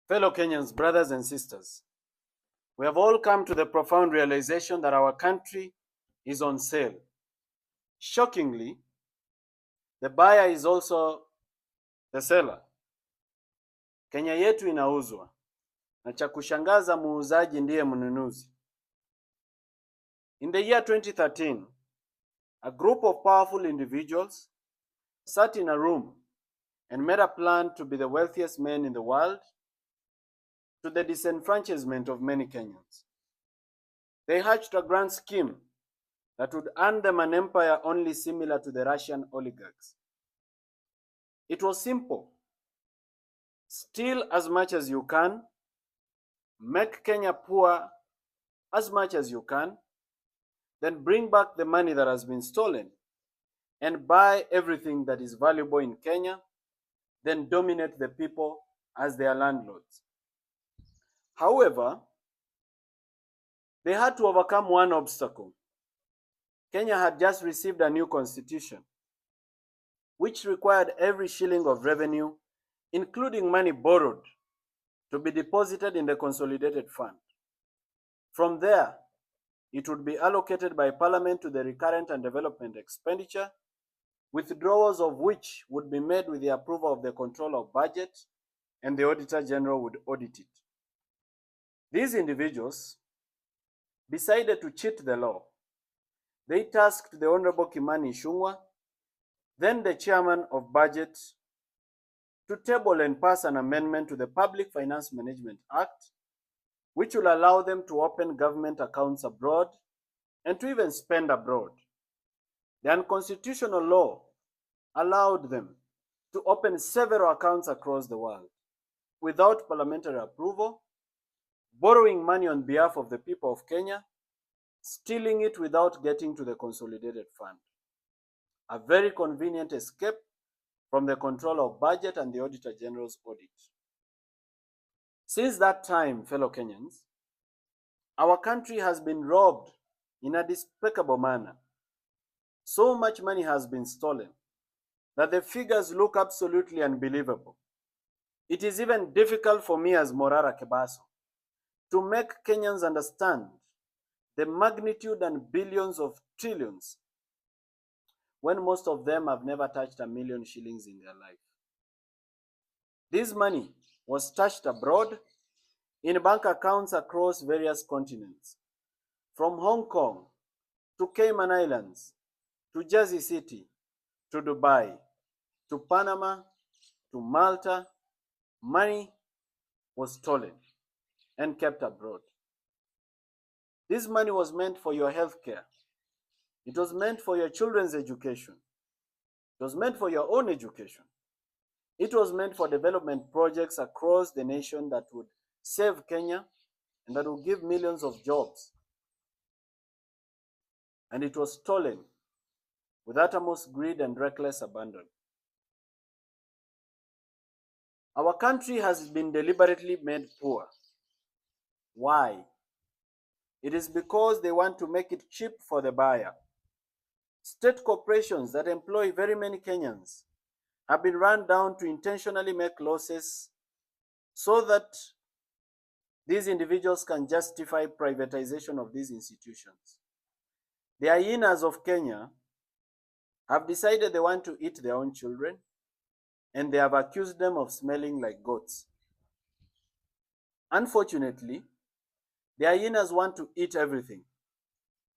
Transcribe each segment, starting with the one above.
Fellow Kenyans, brothers and sisters, we have all come to the profound realization that our country is on sale. Shockingly, the buyer is also the seller. Kenya yetu inauzwa, na cha kushangaza muuzaji ndiye mnunuzi. In the year 2013, a group of powerful individuals sat in a room and made a plan to be the wealthiest men in the world, to the disenfranchisement of many Kenyans. They hatched a grand scheme that would earn them an empire only similar to the Russian oligarchs. It was simple. Steal as much as you can, make Kenya poor as much as you can, then bring back the money that has been stolen and buy everything that is valuable in Kenya, then dominate the people as their landlords. However, they had to overcome one obstacle. Kenya had just received a new constitution, which required every shilling of revenue, including money borrowed, to be deposited in the consolidated fund. From there, it would be allocated by Parliament to the recurrent and development expenditure, withdrawals of which would be made with the approval of the Controller of Budget, and the Auditor General would audit it. These individuals decided to cheat the law. They tasked the Honorable Kimani Ichung'wah, then the Chairman of Budget, to table and pass an amendment to the Public Finance Management Act, which will allow them to open government accounts abroad and to even spend abroad. The unconstitutional law allowed them to open several accounts across the world without parliamentary approval, borrowing money on behalf of the people of Kenya, stealing it without getting to the consolidated fund. A very convenient escape from the Controller of Budget and the Auditor General's audit. Since that time, fellow Kenyans, our country has been robbed in a despicable manner. So much money has been stolen that the figures look absolutely unbelievable. It is even difficult for me as Morara Kebaso to make Kenyans understand the magnitude and billions of trillions when most of them have never touched 1 million shillings in their life. This money was stashed abroad in bank accounts across various continents, from Hong Kong to Cayman Islands, to Jersey City, to Dubai, to Panama, to Malta. Money was stolen and kept abroad. This money was meant for your health care. It was meant for your children's education. It was meant for your own education. It was meant for development projects across the nation that would save Kenya and that would give millions of jobs. And it was stolen with uttermost greed and reckless abandon. Our country has been deliberately made poor. Why? It is because they want to make it cheap for the buyer. State corporations that employ very many Kenyans have been run down to intentionally make losses so that these individuals can justify privatization of these institutions. The hyenas of Kenya have decided they want to eat their own children, and they have accused them of smelling like goats. Unfortunately, the hyenas want to eat everything,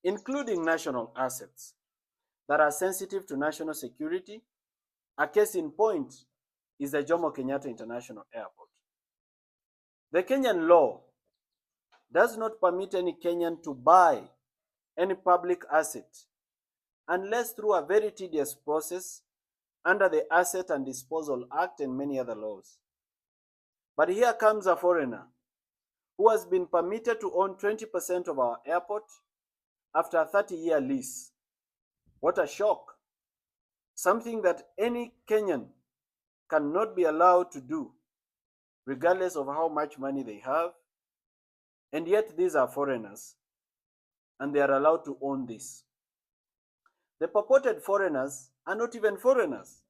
including national assets that are sensitive to national security. A case in point is the Jomo Kenyatta International Airport. The Kenyan law does not permit any Kenyan to buy any public asset unless through a very tedious process under the Asset and Disposal Act and many other laws. But here comes a foreigner who has been permitted to own 20% of our airport after a 30-year lease. What a shock! Something that any Kenyan cannot be allowed to do, regardless of how much money they have. And yet these are foreigners, and they are allowed to own this. The purported foreigners are not even foreigners.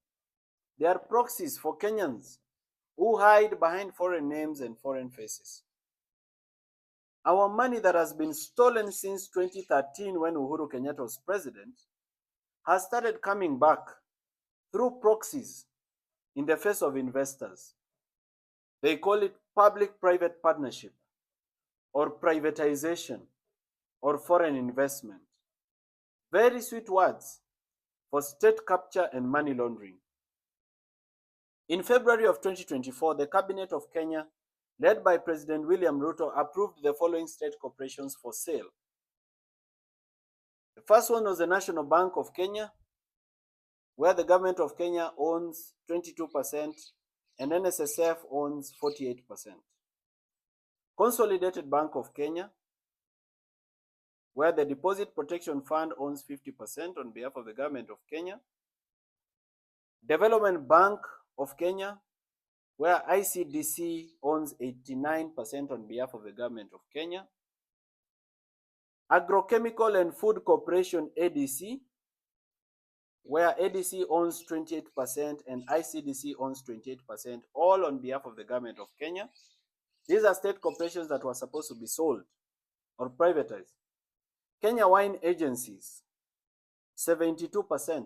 They are proxies for Kenyans who hide behind foreign names and foreign faces. Our money that has been stolen since 2013 when Uhuru Kenyatta was president has started coming back through proxies in the face of investors. They call it public-private partnership or privatization or foreign investment. Very sweet words for state capture and money laundering. In February of 2024, the Cabinet of Kenya, led by President William Ruto, approved the following state corporations for sale. The first one was the National Bank of Kenya, where the government of Kenya owns 22% and NSSF owns 48%. Consolidated Bank of Kenya, where the Deposit Protection Fund owns 50% on behalf of the government of Kenya. Development Bank of Kenya, where ICDC owns 89% on behalf of the government of Kenya. Agrochemical and Food Corporation ADC, where ADC owns 28% and ICDC owns 28%, all on behalf of the government of Kenya. These are state corporations that were supposed to be sold or privatized. Kenya Wine Agencies, 72%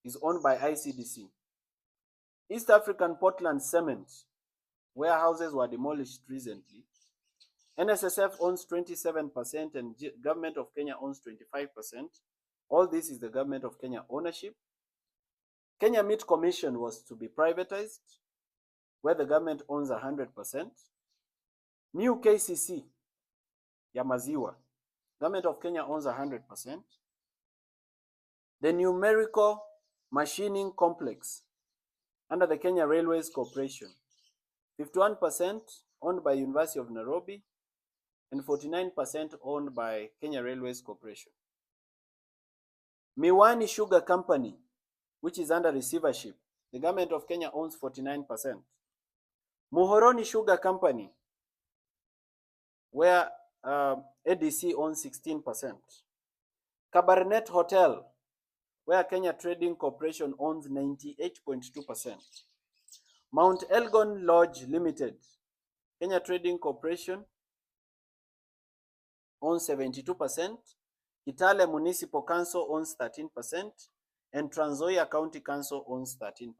is owned by ICDC. East African Portland Cement, warehouses were demolished recently. NSSF owns 27% and government of Kenya owns 25%. All this is the government of Kenya ownership. Kenya Meat Commission was to be privatized, where the government owns 100%. New KCC, ya maziwa, government of Kenya owns 100%. The Numerical Machining Complex, under the Kenya Railways Corporation, 51% owned by University of Nairobi and 49% owned by Kenya Railways Corporation. Miwani Sugar Company, which is under receivership, the government of Kenya owns 49%. Muhoroni Sugar Company, where ADC owns 16%. Cabernet Hotel, where Kenya Trading Corporation owns 98.2%. Mount Elgon Lodge Limited, Kenya Trading Corporation owns 72%. Kitale Municipal Council owns 13%. And Trans Nzoia County Council owns 13%.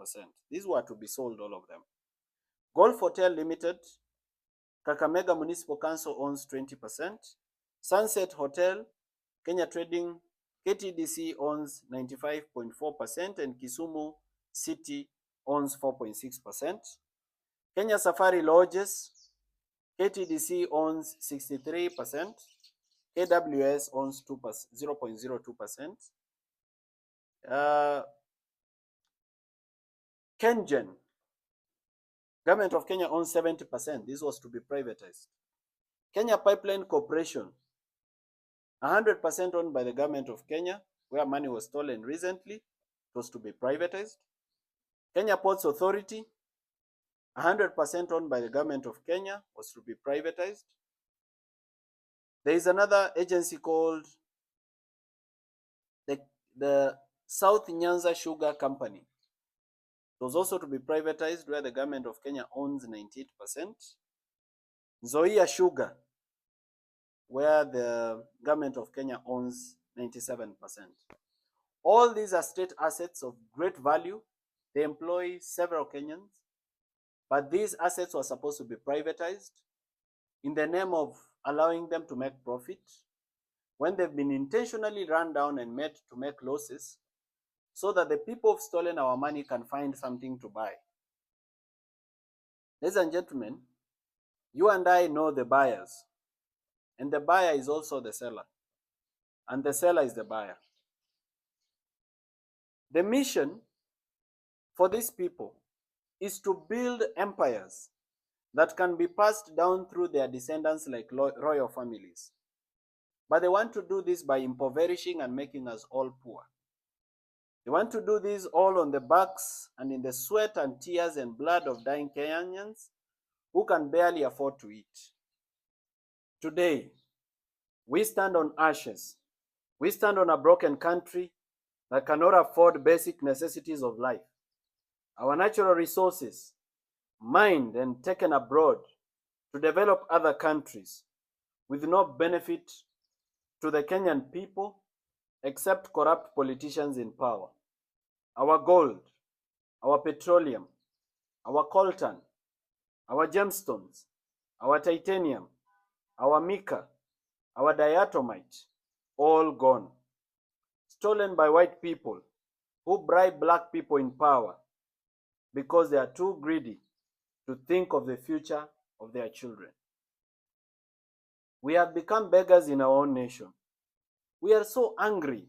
These were to be sold, all of them. Golf Hotel Limited, Kakamega Municipal Council owns 20%. Sunset Hotel, Kenya Trading, KTDC owns 95.4% and Kisumu City owns 4.6%. Kenya Safari Lodges, KTDC owns 63%. KWS owns 0.02%. Kengen, government of Kenya owns 70%. This was to be privatized. Kenya Pipeline Corporation, 100% owned by the government of Kenya, where money was stolen recently. It was to be privatized. Kenya Ports Authority, 100% owned by the government of Kenya, was to be privatized. There is another agency called the South Nyanza Sugar Company. It was also to be privatized, where the government of Kenya owns 98%. Nzoia Sugar, where the government of Kenya owns 97%. All these are state assets of great value. They employ several Kenyans, but these assets were supposed to be privatized in the name of allowing them to make profit, when they've been intentionally run down and made to make losses, so that the people who've stolen our money can find something to buy. Ladies and gentlemen, you and I know the buyers, and the buyer is also the seller, and the seller is the buyer. The mission for these people is to build empires that can be passed down through their descendants like royal families. But they want to do this by impoverishing and making us all poor. They want to do this all on the backs and in the sweat and tears and blood of dying Kenyans who can barely afford to eat. Today, we stand on ashes. We stand on a broken country that cannot afford basic necessities of life. Our natural resources mined and taken abroad to develop other countries with no benefit to the Kenyan people except corrupt politicians in power. Our gold, our petroleum, our coltan, our gemstones, our titanium, our mica, our diatomite, all gone. Stolen by white people who bribe black people in power because they are too greedy to think of the future of their children. We have become beggars in our own nation. We are so angry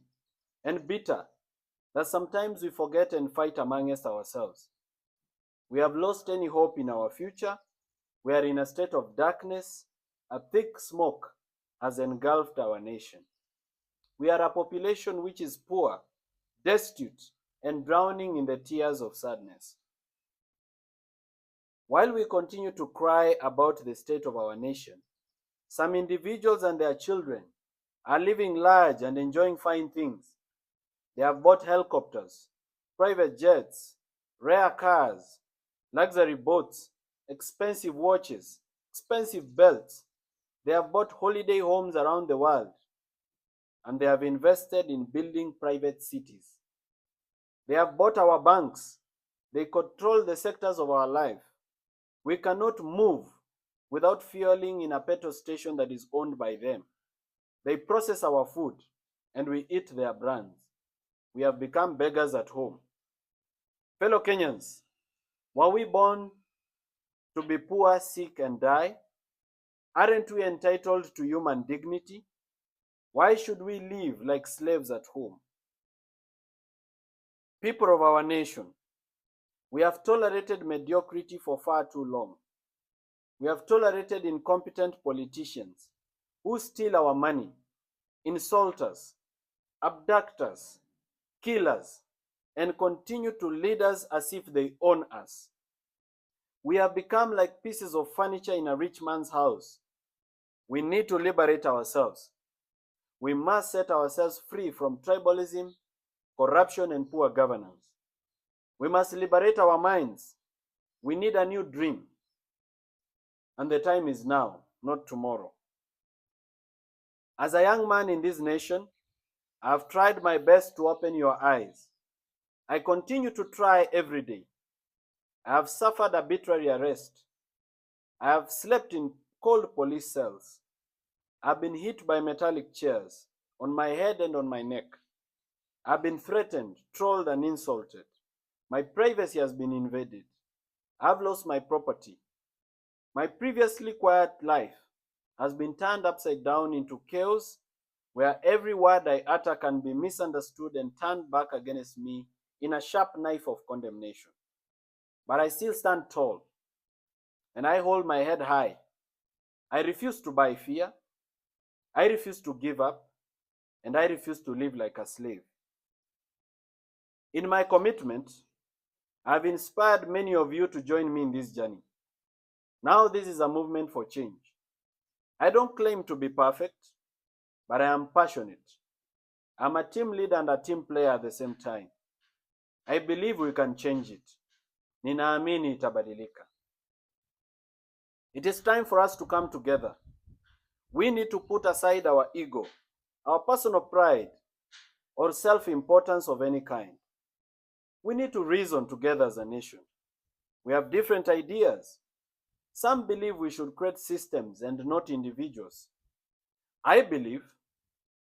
and bitter that sometimes we forget and fight amongst ourselves. We have lost any hope in our future. We are in a state of darkness. A thick smoke has engulfed our nation. We are a population which is poor, destitute, and drowning in the tears of sadness. While we continue to cry about the state of our nation, some individuals and their children are living large and enjoying fine things. They have bought helicopters, private jets, rare cars, luxury boats, expensive watches, expensive belts. They have bought holiday homes around the world, and they have invested in building private cities. They have bought our banks. They control the sectors of our life. We cannot move without fueling in a petrol station that is owned by them. They process our food, and we eat their brands. We have become beggars at home. Fellow Kenyans, were we born to be poor, sick, and die? Aren't we entitled to human dignity? Why should we live like slaves at home? People of our nation, we have tolerated mediocrity for far too long. We have tolerated incompetent politicians who steal our money, insult us, abduct us, kill us, and continue to lead us as if they own us. We have become like pieces of furniture in a rich man's house. We need to liberate ourselves. We must set ourselves free from tribalism, corruption, and poor governance. We must liberate our minds. We need a new dream. And the time is now, not tomorrow. As a young man in this nation, I have tried my best to open your eyes. I continue to try every day. I have suffered arbitrary arrest. I have slept in cold police cells. I have been hit by metallic chairs on my head and on my neck. I have been threatened, trolled, and insulted. My privacy has been invaded. I have lost my property. My previously quiet life has been turned upside down into chaos where every word I utter can be misunderstood and turned back against me in a sharp knife of condemnation. But I still stand tall, and I hold my head high. I refuse to buy fear. I refuse to give up, and I refuse to live like a slave. In my commitment, I have inspired many of you to join me in this journey. Now this is a movement for change. I don't claim to be perfect, but I am passionate. I'm a team leader and a team player at the same time. I believe we can change it. Ninaamini itabadilika. It is time for us to come together. We need to put aside our ego, our personal pride, or self-importance of any kind. We need to reason together as a nation. We have different ideas. Some believe we should create systems and not individuals. I believe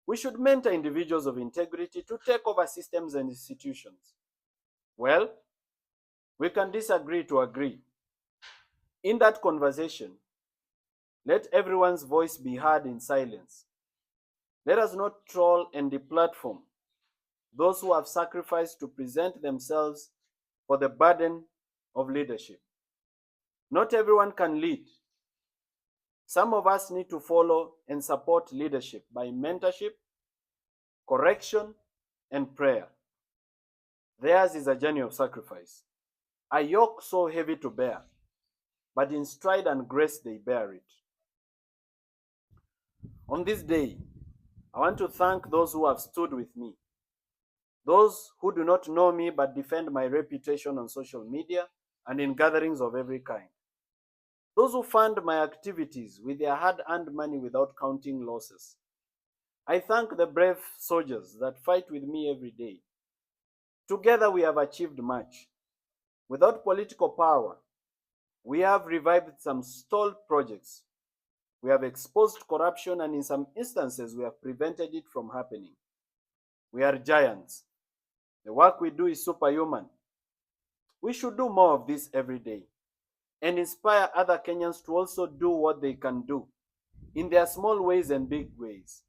we should mentor individuals of integrity to take over systems and institutions. Well, we can disagree to agree. In that conversation, let everyone's voice be heard in silence. Let us not troll and deplatform those who have sacrificed to present themselves for the burden of leadership. Not everyone can lead. Some of us need to follow and support leadership by mentorship, correction, and prayer. Theirs is a journey of sacrifice, a yoke so heavy to bear, but in stride and grace they bear it. On this day, I want to thank those who have stood with me, those who do not know me but defend my reputation on social media and in gatherings of every kind. Those who fund my activities with their hard-earned money without counting losses. I thank the brave soldiers that fight with me every day. Together we have achieved much. Without political power, we have revived some stalled projects. We have exposed corruption, and in some instances, we have prevented it from happening. We are giants. The work we do is superhuman. We should do more of this every day and inspire other Kenyans to also do what they can do in their small ways and big ways.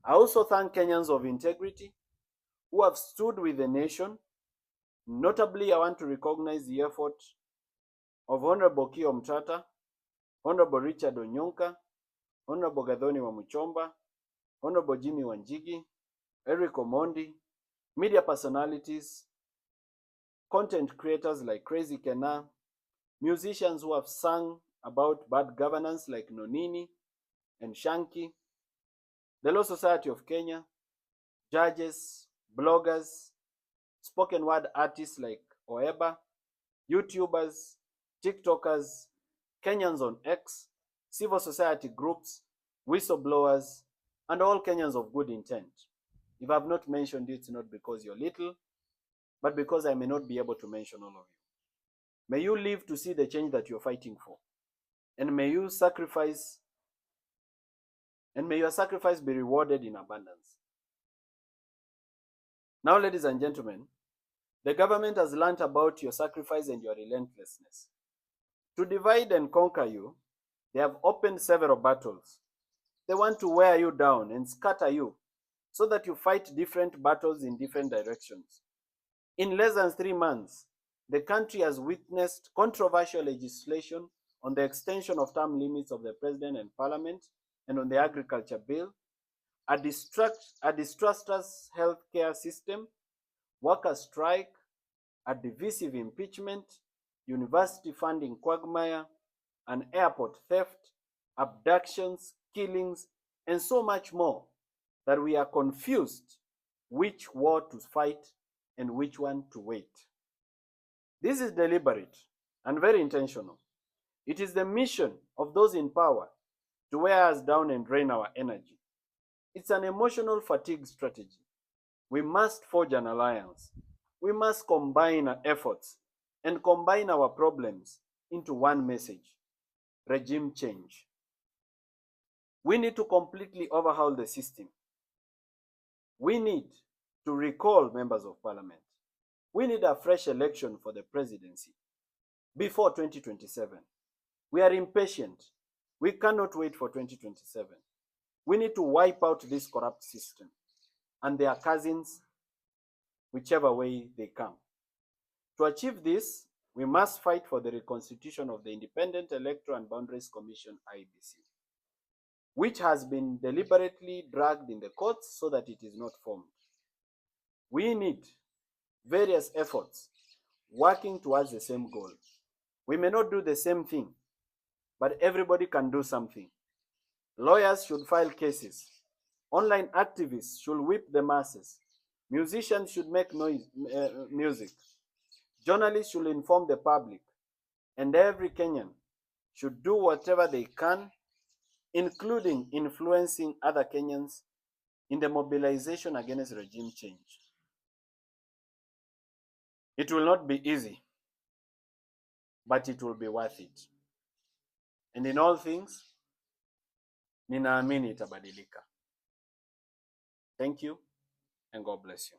I also thank Kenyans of integrity who have stood with the nation. Notably, I want to recognize the effort of Honorable Kio Mtata, Honorable Richard Onyonka, Honorable Gathoni Wamuchomba, Honorable Jimmy Wanjigi, Eric Omondi, media personalities, content creators like Crazy Kena, musicians who have sung about bad governance like Nonini and Shanky, the Law Society of Kenya, judges, bloggers, spoken word artists like Oeba, YouTubers, TikTokers, Kenyans on X, civil society groups, whistleblowers, and all Kenyans of good intent. If I have not mentioned it, it's not because you're little, but because I may not be able to mention all of you. May you live to see the change that you're fighting for. And may you sacrifice, and may your sacrifice be rewarded in abundance. Now, ladies and gentlemen, the government has learned about your sacrifice and your relentlessness. To divide and conquer you, they have opened several battles. They want to wear you down and scatter you so that you fight different battles in different directions. In less than 3 months, the country has witnessed controversial legislation on the extension of term limits of the president and parliament and on the agriculture bill, a disastrous healthcare system, worker strike, a divisive impeachment, university funding quagmire, an airport theft, abductions, killings, and so much more that we are confused which war to fight and which one to wait. This is deliberate and very intentional. It is the mission of those in power to wear us down and drain our energy. It's an emotional fatigue strategy. We must forge an alliance. We must combine our efforts and combine our problems into one message: regime change. We need to completely overhaul the system. We need to recall members of parliament. We need a fresh election for the presidency before 2027. We are impatient. We cannot wait for 2027. We need to wipe out this corrupt system and their cousins, whichever way they come. To achieve this, we must fight for the reconstitution of the Independent Electoral and Boundaries Commission, IEBC, which has been deliberately dragged in the courts so that it is not formed. We need various efforts working towards the same goal. We may not do the same thing, but everybody can do something. Lawyers should file cases. Online activists should whip the masses. Musicians should make music. Journalists should inform the public. And every Kenyan should do whatever they can, including influencing other Kenyans in the mobilization against regime change. It will not be easy, but it will be worth it. And in all things, ninaamini itabadilika. Thank you, and God bless you.